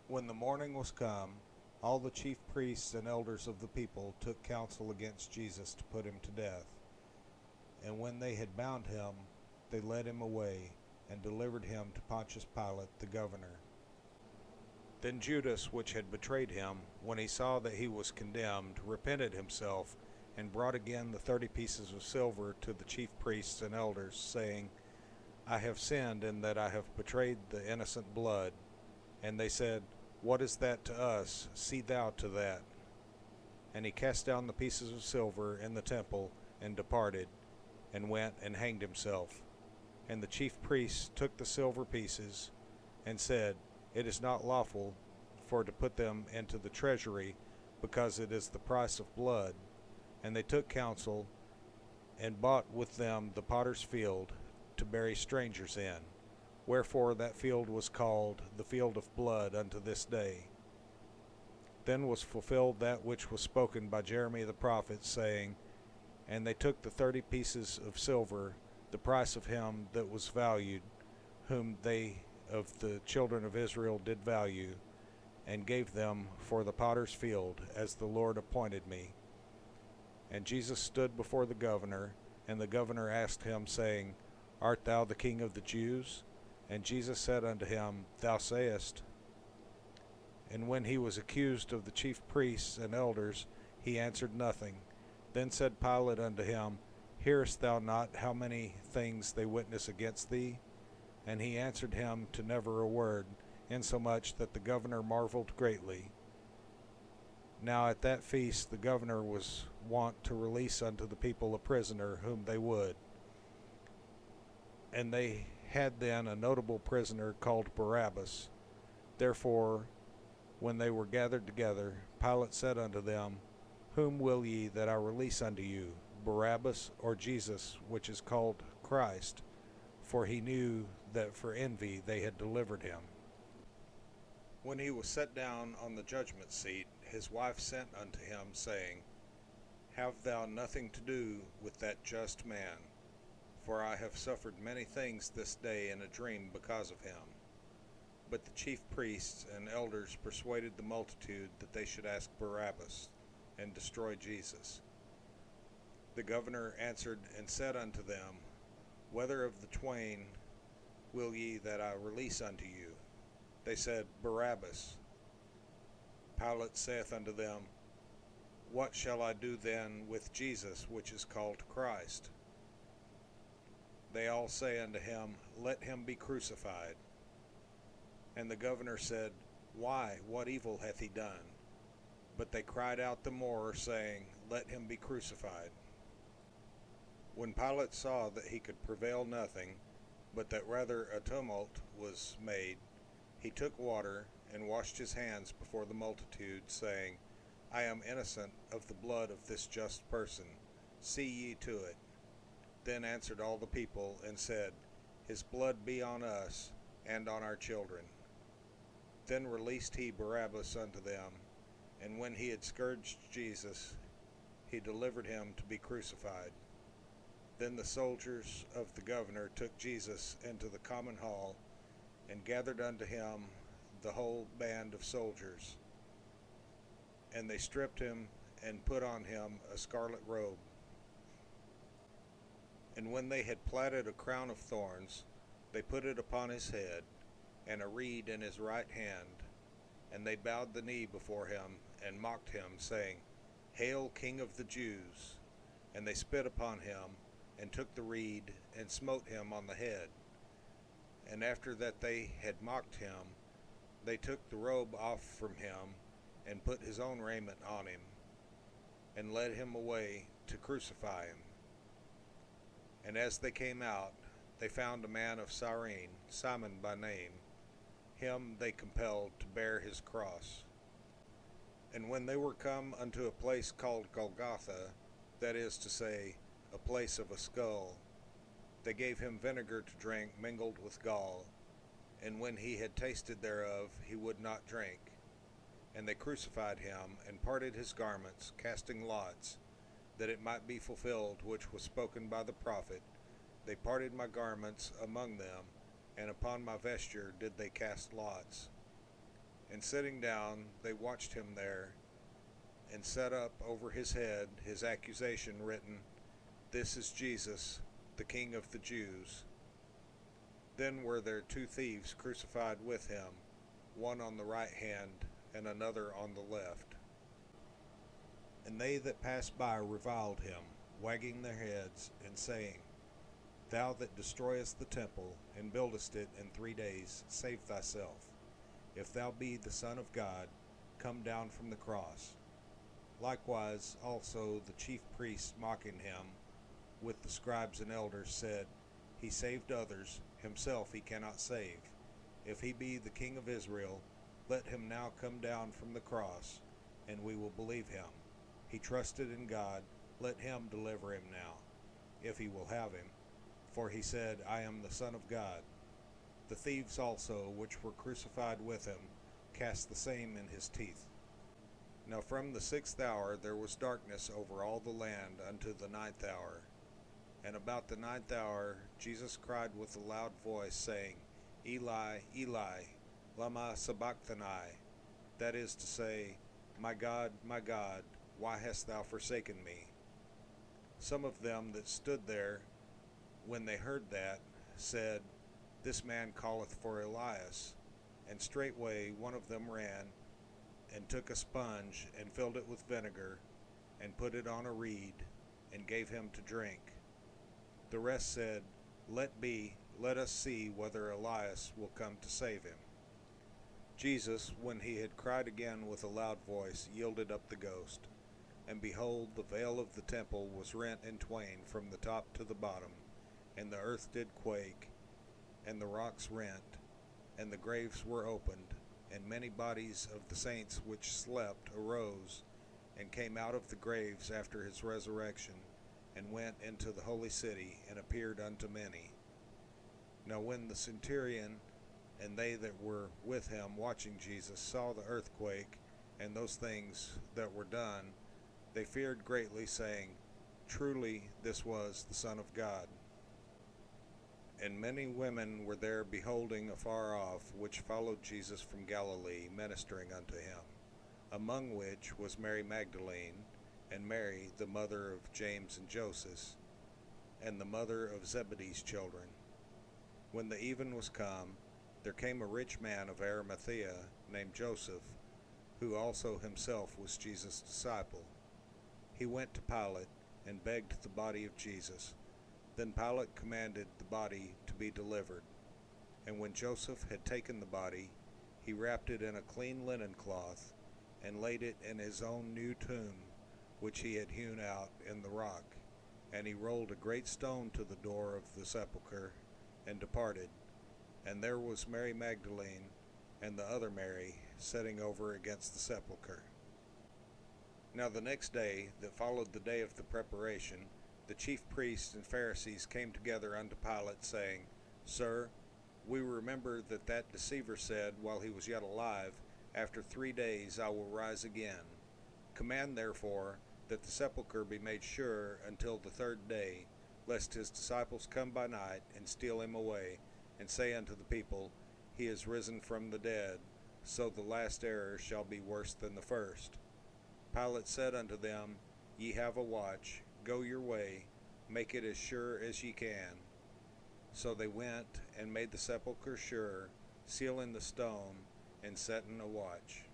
When the morning was come, all the chief priests and elders of the people took counsel against Jesus to put him to death. And when they had bound him, they led him away, and delivered him to Pontius Pilate the governor. Then Judas, which had betrayed him, when he saw that he was condemned, repented himself, and brought again the 30 pieces of silver to the chief priests and elders, saying, I have sinned in that I have betrayed the innocent blood. And they said, What is that to us? See thou to that. And he cast down the pieces of silver in the temple, and departed, and went and hanged himself. And the chief priests took the silver pieces, and said, It is not lawful for to put them into the treasury, because it is the price of blood. And they took counsel, and bought with them the potter's field, to bury strangers in. Wherefore that field was called the field of blood unto this day. Then was fulfilled that which was spoken by Jeremy the prophet, saying, And they took the 30 pieces of silver, the price of him that was valued, whom they of the children of Israel did value, and gave them for the potter's field, as the Lord appointed me. And Jesus stood before the governor, and the governor asked him, saying, Art thou the King of the Jews? And Jesus said unto him, Thou sayest. And when he was accused of the chief priests and elders, he answered nothing. Then said Pilate unto him, Hearest thou not how many things they witness against thee? And he answered him to never a word, insomuch that the governor marveled greatly. Now at that feast the governor was wont to release unto the people a prisoner whom they would. And they had then a notable prisoner called Barabbas. Therefore, when they were gathered together, Pilate said unto them, Whom will ye that I release unto you, Barabbas or Jesus, which is called Christ? For he knew that for envy they had delivered him. When he was set down on the judgment seat, his wife sent unto him, saying, Have thou nothing to do with that just man, for I have suffered many things this day in a dream because of him. But the chief priests and elders persuaded the multitude that they should ask Barabbas, and destroy Jesus. The governor answered and said unto them, Whether of the twain will ye that I release unto you? They said, Barabbas. Pilate saith unto them, What shall I do then with Jesus, which is called Christ? They all say unto him, Let him be crucified. And the governor said, Why, what evil hath he done? But they cried out the more, saying, Let him be crucified. When Pilate saw that he could prevail nothing, but that rather a tumult was made, he took water, and washed his hands before the multitude, saying, I am innocent of the blood of this just person. See ye to it. Then answered all the people, and said, His blood be on us, and on our children. Then released he Barabbas unto them, and when he had scourged Jesus, he delivered him to be crucified. Then the soldiers of the governor took Jesus into the common hall, and gathered unto him the whole band of soldiers. And they stripped him, and put on him a scarlet robe. And when they had platted a crown of thorns, they put it upon his head, and a reed in his right hand. And they bowed the knee before him, and mocked him, saying, Hail, King of the Jews! And they spit upon him, and took the reed, and smote him on the head. And after that they had mocked him, they took the robe off from him, and put his own raiment on him, and led him away to crucify him. And as they came out, they found a man of Cyrene, Simon by name. Him they compelled to bear his cross. And when they were come unto a place called Golgotha, that is to say, a place of a skull, they gave him vinegar to drink mingled with gall. And when he had tasted thereof, he would not drink. And they crucified him, and parted his garments, casting lots, that it might be fulfilled which was spoken by the prophet, They parted my garments among them, and upon my vesture did they cast lots. And sitting down, they watched him there, and set up over his head his accusation written, "This is Jesus, the King of the Jews." Then were there two thieves crucified with him, one on the right hand, and another on the left. And they that passed by reviled him, wagging their heads, and saying, "Thou that destroyest the temple, and buildest it in 3 days, save thyself. If thou be the Son of God, come down from the cross." Likewise also the chief priests, mocking him, with the scribes and elders, said, "He saved others, himself he cannot save. If he be the King of Israel, let him now come down from the cross, and we will believe him. He trusted in God, let him deliver him now, if he will have him. For he said, I am the Son of God." The thieves also, which were crucified with him, cast the same in his teeth. Now from the 6th hour there was darkness over all the land unto the 9th hour. And about the 9th hour Jesus cried with a loud voice, saying, "Eli, Eli, lama sabachthani?" That is to say, my God, why hast thou forsaken me?" Some of them that stood there, when they heard that, said, "This man calleth for Elias." And straightway one of them ran, and took a sponge, and filled it with vinegar, and put it on a reed, and gave him to drink. The rest said, "Let be, let us see whether Elias will come to save him." Jesus, when he had cried again with a loud voice, yielded up the ghost. And behold, the veil of the temple was rent in twain from the top to the bottom, and the earth did quake, and the rocks rent, and the graves were opened, and many bodies of the saints which slept arose, and came out of the graves after his resurrection, and went into the holy city, and appeared unto many. Now when the centurion and they that were with him watching Jesus saw the earthquake, and those things that were done, they feared greatly, saying, "Truly this was the Son of God." And many women were there beholding afar off, which followed Jesus from Galilee, ministering unto him, among which was Mary Magdalene, and Mary the mother of James and Joseph, and the mother of Zebedee's children. When the even was come, there came a rich man of Arimathea, named Joseph, who also himself was Jesus' disciple. He went to Pilate, and begged the body of Jesus. Then Pilate commanded the body to be delivered. And when Joseph had taken the body, he wrapped it in a clean linen cloth, and laid it in his own new tomb, which he had hewn out in the rock. And he rolled a great stone to the door of the sepulchre, and departed. And there was Mary Magdalene, and the other Mary, sitting over against the sepulchre. Now the next day, that followed the day of the preparation, the chief priests and Pharisees came together unto Pilate, saying, "Sir, we remember that that deceiver said, while he was yet alive, After 3 days I will rise again. Command therefore that the sepulchre be made sure until the 3rd day, lest his disciples come by night and steal him away, and say unto the people, He is risen from the dead, so the last error shall be worse than the first." Pilate said unto them, "Ye have a watch, go your way, make it as sure as ye can." So they went and made the sepulchre sure, sealing the stone, and setting a watch.